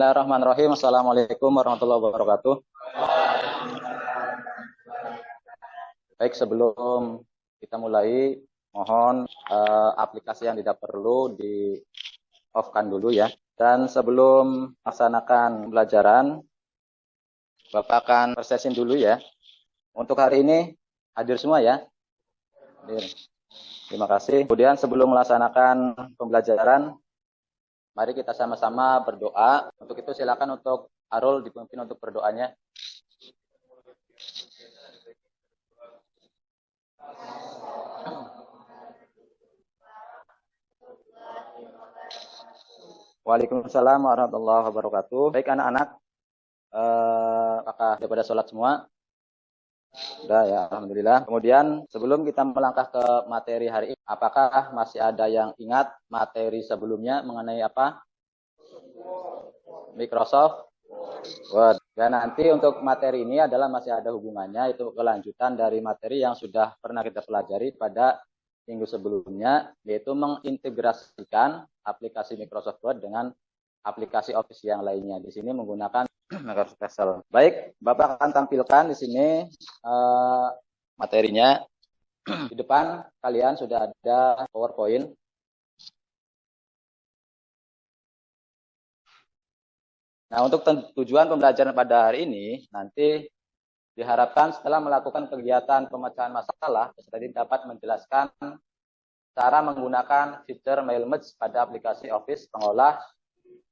Bismillahirrahmanirrahim. Assalamualaikum warahmatullahi wabarakatuh. Baik, sebelum kita mulai, mohon aplikasi yang tidak perlu di off-kan dulu ya. Dan sebelum melaksanakan pembelajaran, Bapak akan persesin dulu ya. Untuk hari ini hadir semua ya. Hadir. Terima kasih. Kemudian sebelum melaksanakan pembelajaran, mari kita sama-sama berdoa. Untuk itu silakan untuk Arul dipimpin untuk berdoanya. Waalaikumsalam warahmatullahi wabarakatuh. Baik anak-anak, apakah daripada sholat semua? Sudah ya, alhamdulillah. Kemudian sebelum kita melangkah ke materi hari ini, apakah masih ada yang ingat materi sebelumnya mengenai apa? Microsoft Word. Dan nanti untuk materi ini adalah masih ada hubungannya, itu kelanjutan dari materi yang sudah pernah kita pelajari pada minggu sebelumnya, yaitu mengintegrasikan aplikasi Microsoft Word dengan aplikasi Office yang lainnya. Di sini menggunakan Microsoft Excel. Baik, Bapak akan tampilkan di sini materinya. Di depan kalian sudah ada PowerPoint. Nah, untuk tujuan pembelajaran pada hari ini, nanti diharapkan setelah melakukan kegiatan pemecahan masalah, peserta didik dapat menjelaskan cara menggunakan fitur mail merge pada aplikasi Office pengolah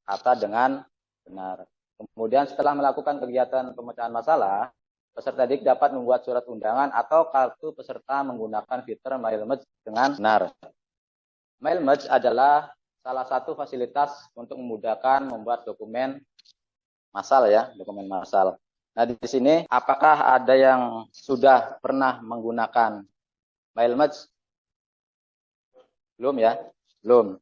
kata dengan benar. Kemudian setelah melakukan kegiatan pemecahan masalah, peserta didik dapat membuat surat undangan atau kartu peserta menggunakan fitur mail merge dengan benar. Mail merge adalah salah satu fasilitas untuk memudahkan membuat dokumen massal ya, dokumen massal. Nah, di sini apakah ada yang sudah pernah menggunakan mail merge? Belum ya? Belum.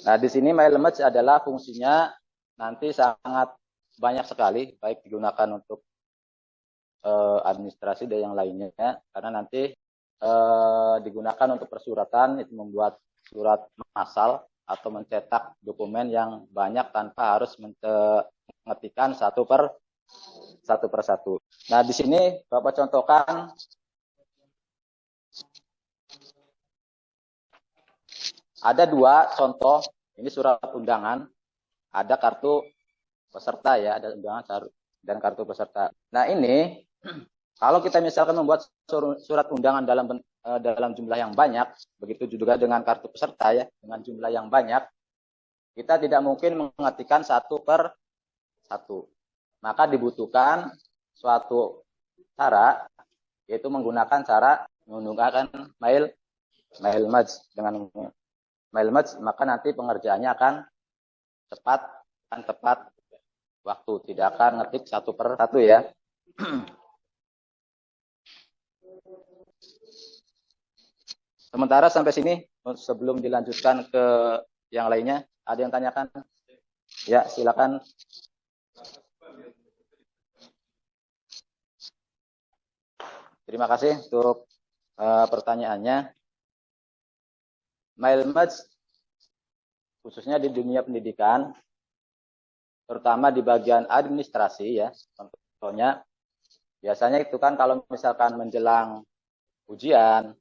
Nah, di sini mail merge adalah fungsinya nanti sangat banyak sekali, baik digunakan untuk administrasi dan yang lainnya, karena nanti digunakan untuk persuratan, itu membuat surat massal atau mencetak dokumen yang banyak tanpa harus mengetikkan satu persatu. Nah, di sini Bapak contohkan ada dua contoh. Ini surat undangan, ada kartu peserta ya, ada undangan dan kartu peserta. Nah, ini kalau kita misalkan membuat surat undangan dalam jumlah yang banyak, begitu juga dengan kartu peserta ya, dengan jumlah yang banyak, kita tidak mungkin mengetikkan satu per satu. Maka dibutuhkan suatu cara, yaitu menggunakan mail merge. Dengan mail merge, maka nanti pengerjaannya akan tepat waktu, tidak akan ngetik satu per satu ya. Sementara sampai sini, sebelum dilanjutkan ke yang lainnya, ada yang tanyakan? Ya, silakan. Terima kasih untuk pertanyaannya. Mail merge, khususnya di dunia pendidikan, terutama di bagian administrasi ya, contohnya, biasanya itu kan kalau misalkan menjelang ujian,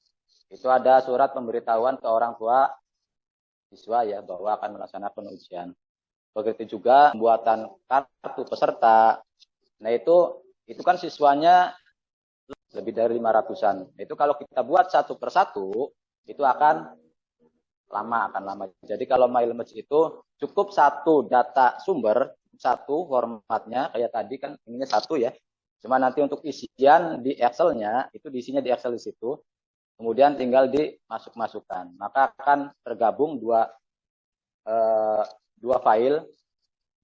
itu ada surat pemberitahuan ke orang tua siswa ya, bahwa akan melaksanakan ujian. Begitu juga pembuatan kartu peserta. Nah, itu kan siswanya lebih dari 500-an. Itu kalau kita buat satu persatu, itu akan lama. Jadi kalau mail merge itu cukup satu data sumber, satu formatnya, kayak tadi kan ininya satu ya. Cuma nanti untuk isian di Excel-nya, itu diisinya di Excel di situ. Kemudian tinggal dimasukkan. Maka akan tergabung dua file,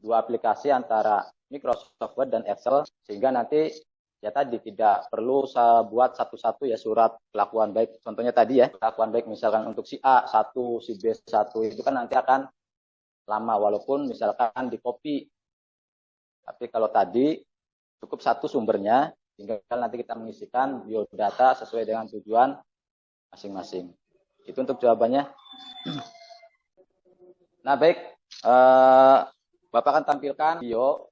dua aplikasi antara Microsoft Word dan Excel, sehingga nanti ya tadi tidak perlu saya buat satu-satu ya surat kelakuan baik. Contohnya tadi ya, kelakuan baik misalkan untuk si A satu, si B satu, itu kan nanti akan lama walaupun misalkan di copy. Tapi kalau tadi cukup satu sumbernya, tinggal nanti kita mengisikan biodata sesuai dengan tujuan masing-masing. Itu untuk jawabannya. Nah, baik. Bapak akan tampilkan video.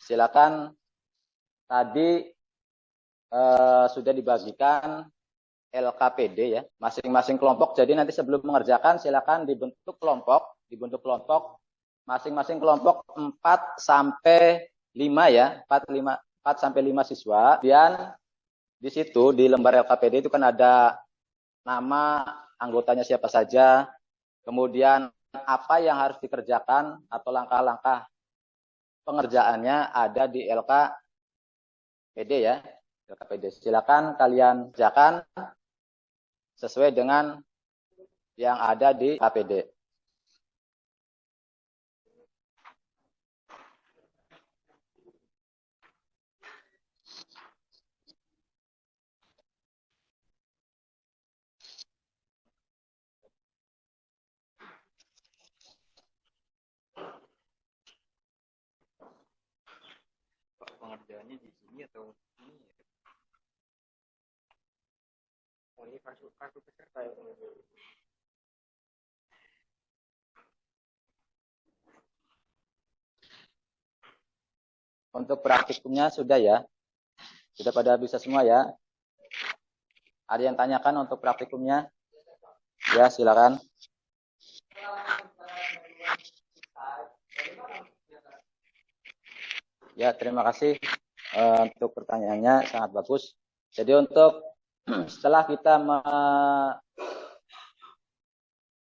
Silakan, tadi sudah dibagikan LKPD ya, masing-masing kelompok. Jadi nanti sebelum mengerjakan silakan dibentuk kelompok masing-masing kelompok 4 sampai 5 ya, 4 sampai 5 siswa. Kemudian di situ di lembar LKPD itu kan ada nama anggotanya siapa saja, kemudian apa yang harus dikerjakan atau langkah-langkah pengerjaannya ada di LKPD ya. LKPD. Silakan kalian kerjakan sesuai dengan yang ada di KPD. Pengerjaannya di sini atau ini? Oh, ini kartu peserta ya. Untuk praktikumnya sudah ya? Sudah pada bisa semua ya? Ada yang tanyakan untuk praktikumnya? Ya, silakan. Ya, terima kasih untuk pertanyaannya, sangat bagus. Jadi untuk setelah kita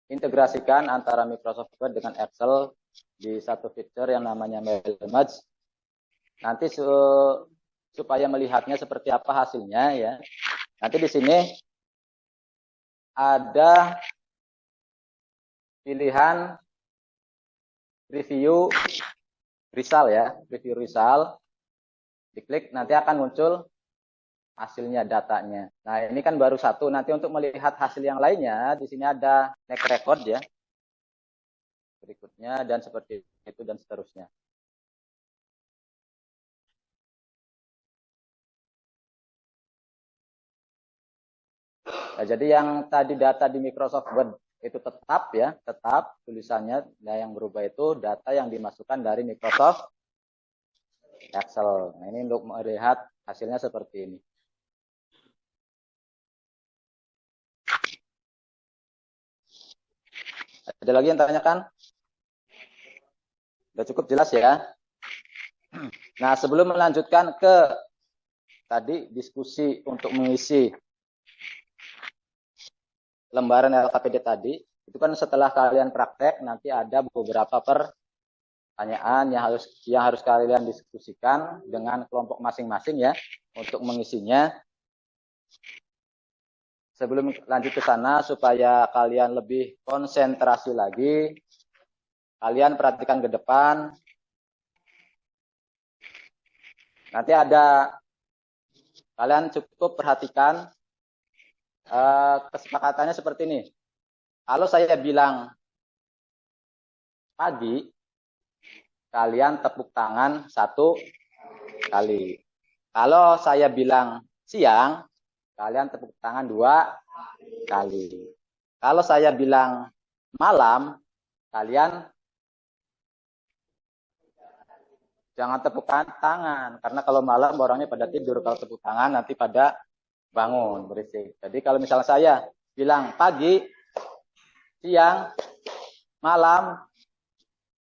mengintegrasikan antara Microsoft Word dengan Excel di satu fitur yang namanya Mail Merge, nanti supaya melihatnya seperti apa hasilnya ya. Nanti di sini ada pilihan review result ya, review result. Diklik nanti akan muncul hasilnya, datanya. Nah, ini kan baru satu. Nanti untuk melihat hasil yang lainnya, di sini ada next record ya. Berikutnya dan seperti itu dan seterusnya. Nah, jadi yang tadi data di Microsoft Word itu tetap ya, tetap tulisannya. Nah, yang berubah itu data yang dimasukkan dari Microsoft Excel. Nah, ini untuk melihat hasilnya seperti ini. Ada lagi yang tanyakan? Sudah cukup jelas ya? Nah, sebelum melanjutkan ke tadi diskusi untuk mengisi lembaran LKPD tadi, itu kan setelah kalian praktek nanti ada beberapa pertanyaan yang harus kalian diskusikan dengan kelompok masing-masing ya untuk mengisinya. Sebelum lanjut ke sana supaya kalian lebih konsentrasi lagi, kalian perhatikan ke depan. Nanti ada kalian cukup perhatikan kesepakatannya seperti ini. Kalau saya bilang pagi, kalian tepuk tangan 1 kali. Kalau saya bilang siang, kalian tepuk tangan 2 kali. Kalau saya bilang malam, kalian jangan tepuk tangan. Karena kalau malam orangnya pada tidur. Kalau tepuk tangan nanti pada bangun, berisik. Jadi kalau misalnya saya bilang pagi, siang, malam,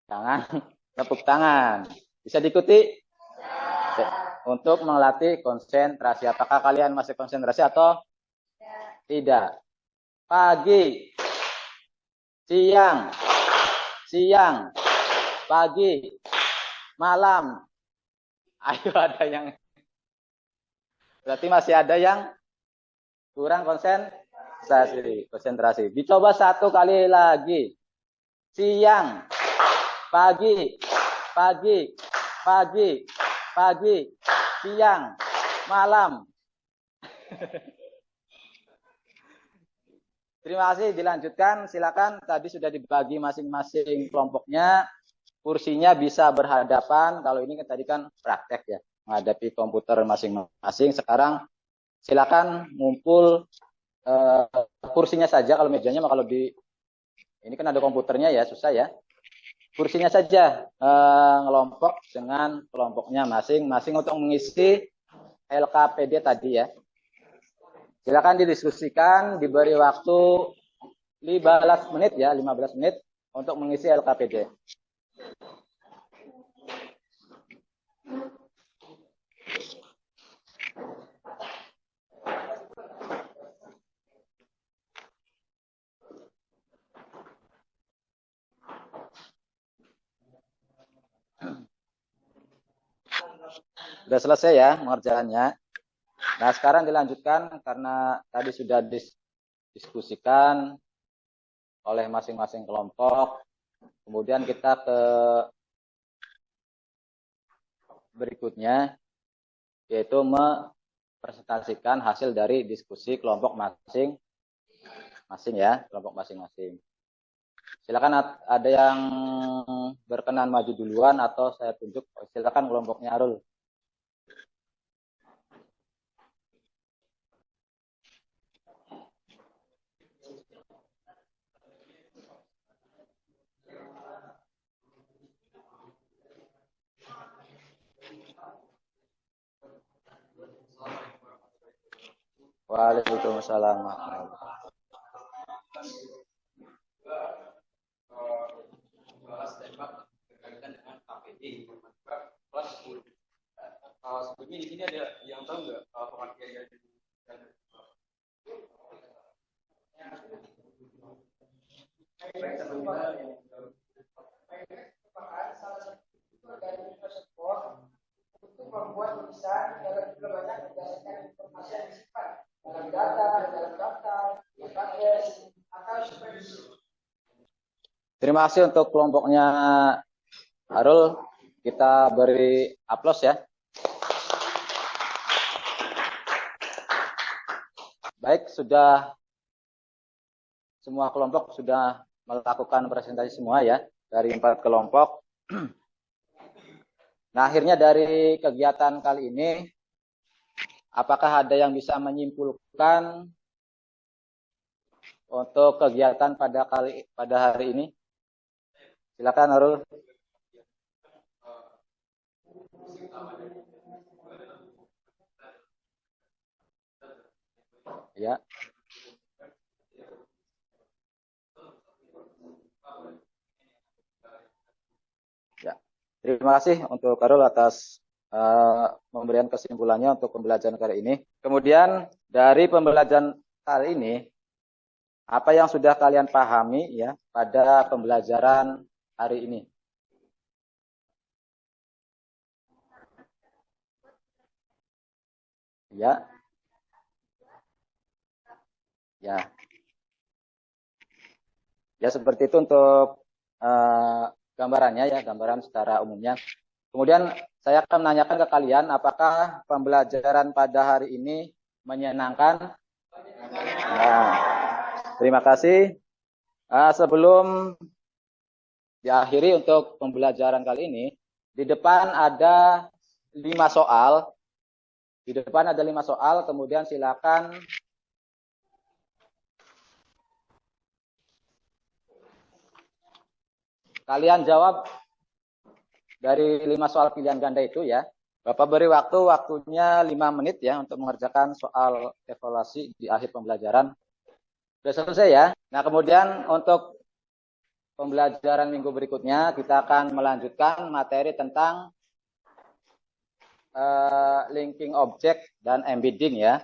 jangan tepuk tangan. Bisa diikuti? Untuk melatih konsentrasi. Apakah kalian masih konsentrasi atau tidak? Pagi, siang, pagi, malam. Ayo, ada yang berarti masih ada yang kurang konsentrasi. konsentrasi. Dicoba satu kali lagi. Siang, pagi, pagi, pagi, pagi, siang, malam. Terima kasih, dilanjutkan. Silakan, tadi sudah dibagi masing-masing kelompoknya. Kursinya bisa berhadapan. Kalau ini tadi kan praktek ya, menghadapi komputer masing-masing. Sekarang silakan ngumpul kursinya saja. Kalau mejanya, kalau di ini kan ada komputernya ya, susah ya. Kursinya saja ngelompok dengan kelompoknya masing-masing untuk mengisi LKPD tadi ya. Silakan didiskusikan, diberi waktu 15 menit ya, 15 menit untuk mengisi LKPD. Sudah selesai ya pengerjaannya. Nah, sekarang dilanjutkan karena tadi sudah didiskusikan oleh masing-masing kelompok. Kemudian kita ke berikutnya, yaitu mempresentasikan hasil dari diskusi kelompok masing-masing ya, kelompok masing-masing. Silakan ada yang berkenan maju duluan atau saya tunjuk. Silakan kelompoknya Arul. Waalaikumsalam. Sebelumnya di sini ada yang tahu nggak pengertian dari untuk membuat tulisan dalam jumlah banyak berdasarkan informasi yang disimpan dalam data, dalam daftar, database, atau spreadsheet. Terima kasih untuk kelompoknya Arul. Kita beri aplaus ya. Baik, sudah semua kelompok sudah melakukan presentasi semua ya, dari 4 kelompok. Nah, akhirnya dari kegiatan kali ini, apakah ada yang bisa menyimpulkan untuk kegiatan pada hari ini? Silakan Arul. Ya. Ya. Terima kasih untuk Karul atas pemberian kesimpulannya untuk pembelajaran kali ini. Kemudian dari pembelajaran kali ini, apa yang sudah kalian pahami ya pada pembelajaran hari ini? Ya. Ya. Ya, seperti itu untuk gambarannya ya, gambaran secara umumnya. Kemudian saya akan menanyakan ke kalian, apakah pembelajaran pada hari ini menyenangkan? Nah, terima kasih. Sebelum diakhiri untuk pembelajaran kali ini, di depan ada 5 soal. Di depan ada 5 soal, kemudian silakan kalian jawab dari 5 soal pilihan ganda itu ya. Bapak beri waktunya 5 menit ya untuk mengerjakan soal evaluasi di akhir pembelajaran. Sudah selesai ya. Nah, kemudian untuk pembelajaran minggu berikutnya kita akan melanjutkan materi tentang linking object dan embedding ya.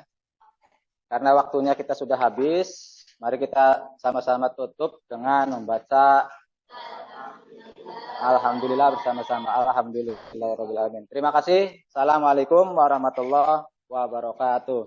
Karena waktunya kita sudah habis, mari kita sama-sama tutup dengan membaca Alhamdulillah bersama-sama. Alhamdulillahirrahmanirrahim. Terima kasih. Assalamualaikum warahmatullahi wabarakatuh.